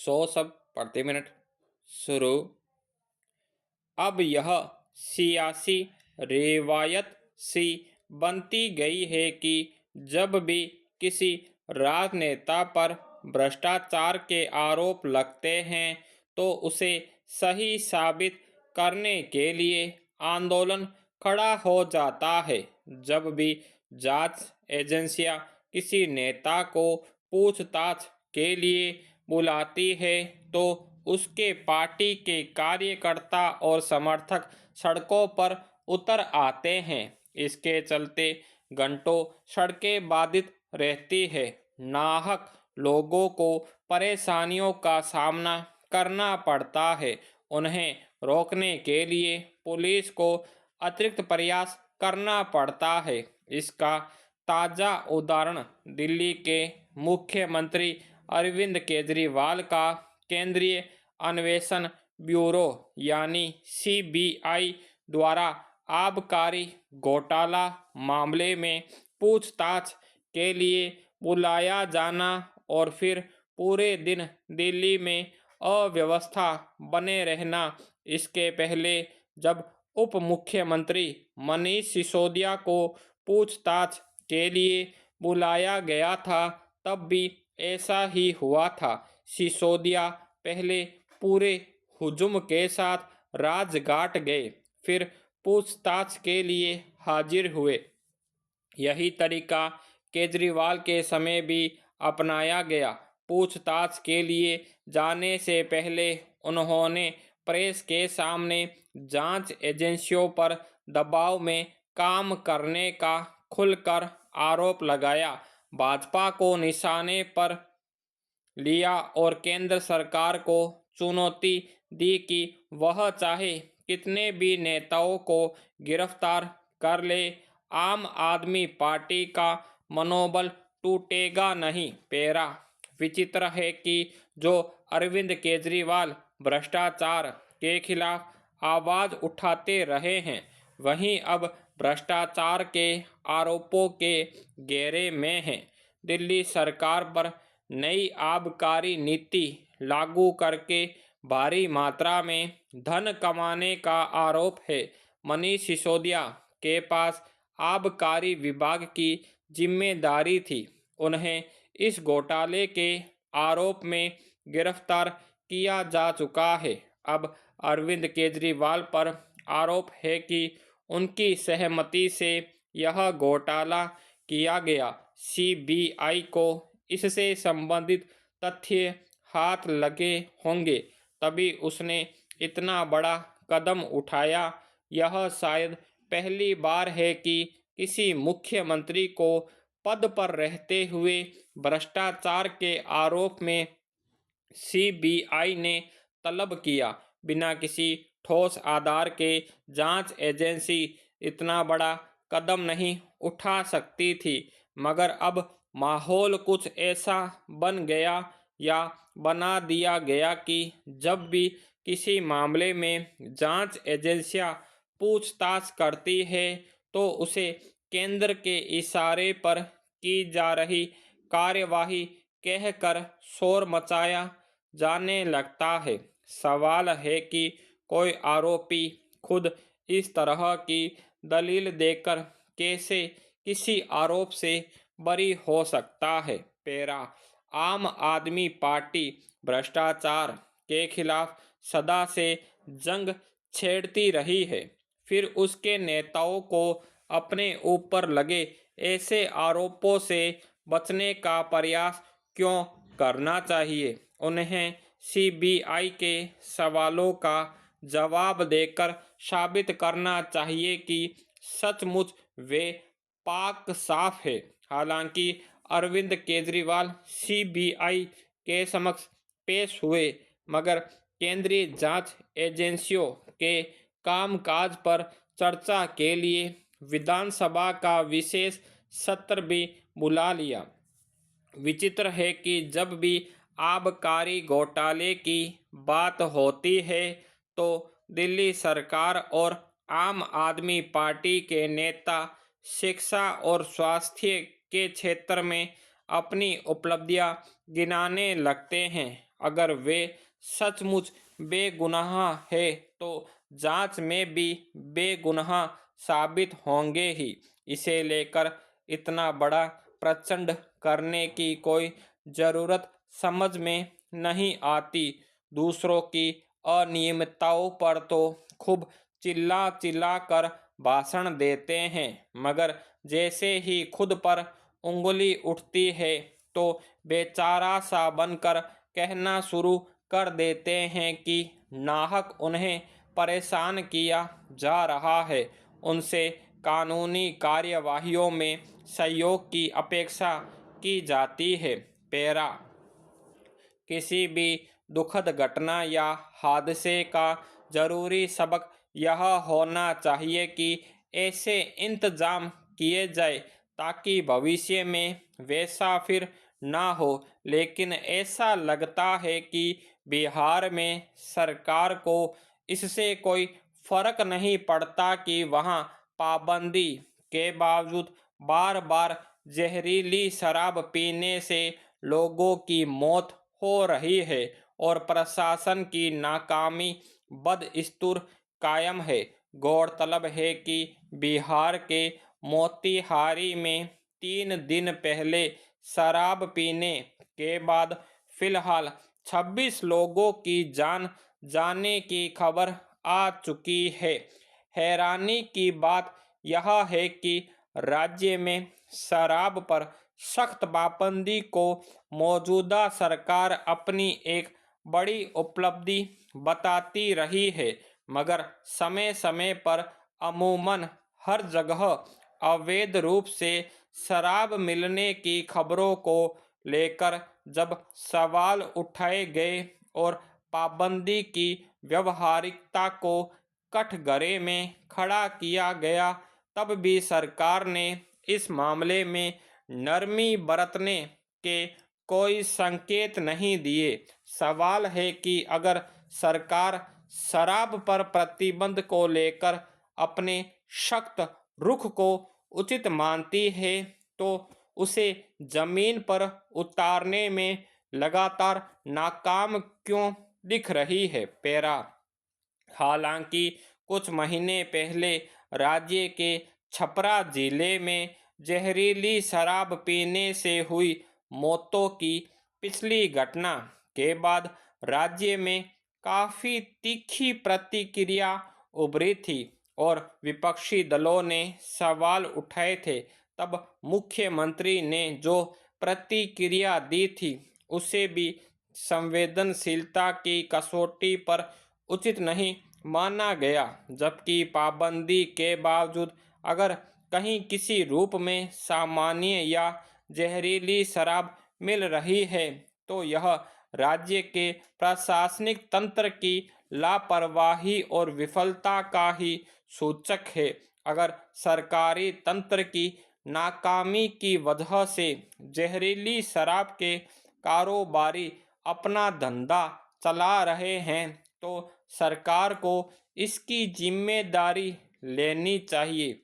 100 शब्द प्रति मिनट। शुरू। अब यह सियासी रिवायत सी बनती गई है कि जब भी किसी राजनेता पर भ्रष्टाचार के आरोप लगते हैं तो उसे सही साबित करने के लिए आंदोलन खड़ा हो जाता है। जब भी जांच एजेंसियां किसी नेता को पूछताछ के लिए बुलाती है तो उसके पार्टी के कार्यकर्ता और समर्थक सड़कों पर उतर आते हैं। इसके चलते घंटों सड़कें बाधित रहती है। नाहक लोगों को परेशानियों का सामना करना पड़ता है। उन्हें रोकने के लिए पुलिस को अतिरिक्त प्रयास करना पड़ता है। इसका ताज़ा उदाहरण दिल्ली के मुख्यमंत्री अरविंद केजरीवाल का केंद्रीय अन्वेषण ब्यूरो यानी सीबीआई द्वारा आबकारी घोटाला मामले में पूछताछ के लिए बुलाया जाना और फिर पूरे दिन दिल्ली में अव्यवस्था बने रहना। इसके पहले जब उप मुख्यमंत्री मनीष सिसोदिया को पूछताछ के लिए बुलाया गया था तब भी ऐसा ही हुआ था। सिसोदिया पहले पूरे हुजूम के साथ राजघाट गए, फिर पूछताछ के लिए हाजिर हुए। यही तरीका केजरीवाल के समय भी अपनाया गया। पूछताछ के लिए जाने से पहले उन्होंने प्रेस के सामने जांच एजेंसियों पर दबाव में काम करने का खुलकर आरोप लगाया, भाजपा को निशाने पर लिया और केंद्र सरकार को चुनौती दी कि वह चाहे कितने भी नेताओं को गिरफ्तार कर ले, आम आदमी पार्टी का मनोबल टूटेगा नहीं। पैरा। विचित्र है कि जो अरविंद केजरीवाल भ्रष्टाचार के खिलाफ आवाज उठाते रहे हैं, वहीं अब भ्रष्टाचार के आरोपों के घेरे में हैं। दिल्ली सरकार पर नई आबकारी नीति लागू करके भारी मात्रा में धन कमाने का आरोप है। मनीष सिसोदिया के पास आबकारी विभाग की जिम्मेदारी थी। उन्हें इस घोटाले के आरोप में गिरफ्तार किया जा चुका है। अब अरविंद केजरीवाल पर आरोप है कि उनकी सहमति से यह घोटाला किया गया। सीबीआई को इससे संबंधित तथ्य हाथ लगे होंगे तभी उसने इतना बड़ा कदम उठाया। यह शायद पहली बार है कि किसी मुख्यमंत्री को पद पर रहते हुए भ्रष्टाचार के आरोप में सीबीआई ने तलब किया। बिना किसी ठोस आधार के जांच एजेंसी इतना बड़ा कदम नहीं उठा सकती थी, मगर अब माहौल कुछ ऐसा बन गया या बना दिया गया कि जब भी किसी मामले में जांच एजेंसियां पूछताछ करती है तो उसे केंद्र के इशारे पर की जा रही कार्यवाही कहकर शोर मचाया जाने लगता है। सवाल है कि कोई आरोपी खुद इस तरह की दलील देकर कैसे किसी आरोप से बरी हो सकता है। पैरा। आम आदमी पार्टी भ्रष्टाचार के खिलाफ सदा से जंग छेड़ती रही है, फिर उसके नेताओं को अपने ऊपर लगे ऐसे आरोपों से बचने का प्रयास क्यों करना चाहिए? उन्हें सीबीआई के सवालों का जवाब देकर साबित करना चाहिए कि सचमुच वे पाक साफ है। हालांकि अरविंद केजरीवाल सीबीआई के समक्ष पेश हुए, मगर केंद्रीय जांच एजेंसियों के कामकाज पर चर्चा के लिए विधानसभा का विशेष सत्र भी बुला लिया। विचित्र है कि जब भी आबकारी घोटाले की बात होती है तो दिल्ली सरकार और आम आदमी पार्टी के नेता शिक्षा और स्वास्थ्य के क्षेत्र में अपनी उपलब्धियां गिनाने लगते हैं। अगर वे सचमुच बेगुनाह है तो जांच में भी बेगुनाह साबित होंगे ही। इसे लेकर इतना बड़ा प्रचंड करने की कोई जरूरत समझ में नहीं आती। दूसरों की अनियमितताओं पर तो खूब चिल्ला चिल्ला कर भाषण देते हैं, मगर जैसे ही खुद पर उंगली उठती है तो बेचारा सा बनकर कहना शुरू कर देते हैं कि नाहक उन्हें परेशान किया जा रहा है। उनसे कानूनी कार्यवाहियों में सहयोग की अपेक्षा की जाती है। पैरा किसी भी दुखद घटना या हादसे का जरूरी सबक यह होना चाहिए कि ऐसे इंतजाम किए जाए ताकि भविष्य में वैसा फिर ना हो। लेकिन ऐसा लगता है कि बिहार में सरकार को इससे कोई फर्क नहीं पड़ता कि वहाँ पाबंदी के बावजूद बार बार जहरीली शराब पीने से लोगों की मौत हो रही है और प्रशासन की नाकामी बदस्तूर कायम है। गौरतलब है कि बिहार के मोतिहारी में 3 दिन पहले शराब पीने के बाद फिलहाल 26 लोगों की जान जाने की खबर आ चुकी है। हैरानी की बात यह है कि राज्य में शराब पर सख्त पाबंदी को मौजूदा सरकार अपनी एक बड़ी उपलब्धि बताती रही है, मगर समय समय पर अमूमन हर जगह अवैध रूप से शराब मिलने की खबरों को लेकर जब सवाल उठाए गए और पाबंदी की व्यवहारिकता को कठघरे में खड़ा किया गया, तब भी सरकार ने इस मामले में नरमी बरतने के कोई संकेत नहीं दिए। सवाल है कि अगर सरकार शराब पर प्रतिबंध को लेकर अपने सख्त रुख को उचित मानती है तो उसे जमीन पर उतारने में लगातार नाकाम क्यों दिख रही है। पैरा हालांकि कुछ महीने पहले राज्य के छपरा जिले में जहरीली शराब पीने से हुई मौतों की पिछली घटना के बाद राज्य में काफी तीखी प्रतिक्रिया उभरी थी और विपक्षी दलों ने सवाल उठाए थे। तब मुख्यमंत्री ने जो प्रतिक्रिया दी थी उसे भी संवेदनशीलता की कसौटी पर उचित नहीं माना गया, जबकि पाबंदी के बावजूद अगर कहीं किसी रूप में सामान्य या जहरीली शराब मिल रही है तो यह राज्य के प्रशासनिक तंत्र की लापरवाही और विफलता का ही सूचक है। अगर सरकारी तंत्र की नाकामी की वजह से जहरीली शराब के कारोबारी अपना धंधा चला रहे हैं तो सरकार को इसकी जिम्मेदारी लेनी चाहिए।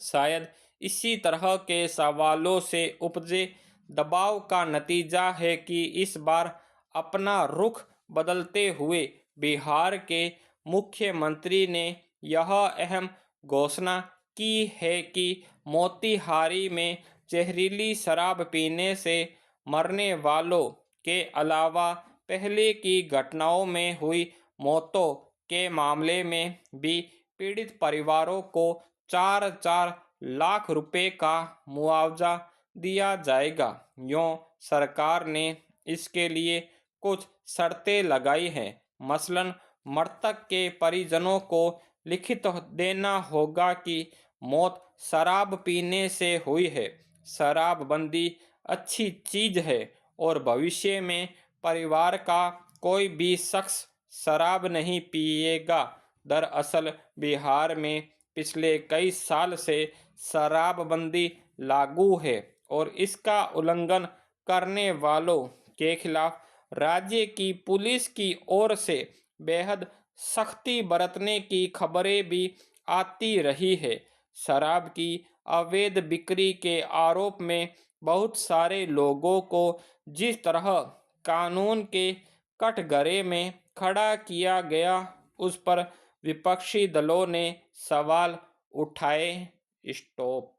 शायद इसी तरह के सवालों से उपजे दबाव का नतीजा है कि इस बार अपना रुख बदलते हुए बिहार के मुख्यमंत्री ने यह अहम घोषणा की है कि मोतिहारी में जहरीली शराब पीने से मरने वालों के अलावा पहले की घटनाओं में हुई मौतों के मामले में भी पीड़ित परिवारों को 4-4 लाख रुपए का मुआवजा दिया जाएगा। यूं सरकार ने इसके लिए कुछ शर्तें लगाई हैं। मसलन मृतक के परिजनों को लिखित देना होगा कि मौत शराब पीने से हुई है, शराबबंदी अच्छी चीज है और भविष्य में परिवार का कोई भी शख्स शराब नहीं पिएगा। दरअसल बिहार में पिछले कई साल से शराबबंदी लागू है और इसका उल्लंघन करने वालों के खिलाफ राज्य की पुलिस की ओर से बेहद सख्ती बरतने की खबरें भी आती रही है। शराब की अवैध बिक्री के आरोप में बहुत सारे लोगों को जिस तरह कानून के कटघरे में खड़ा किया गया, उस पर विपक्षी दलों ने सवाल उठाए। स्टॉप।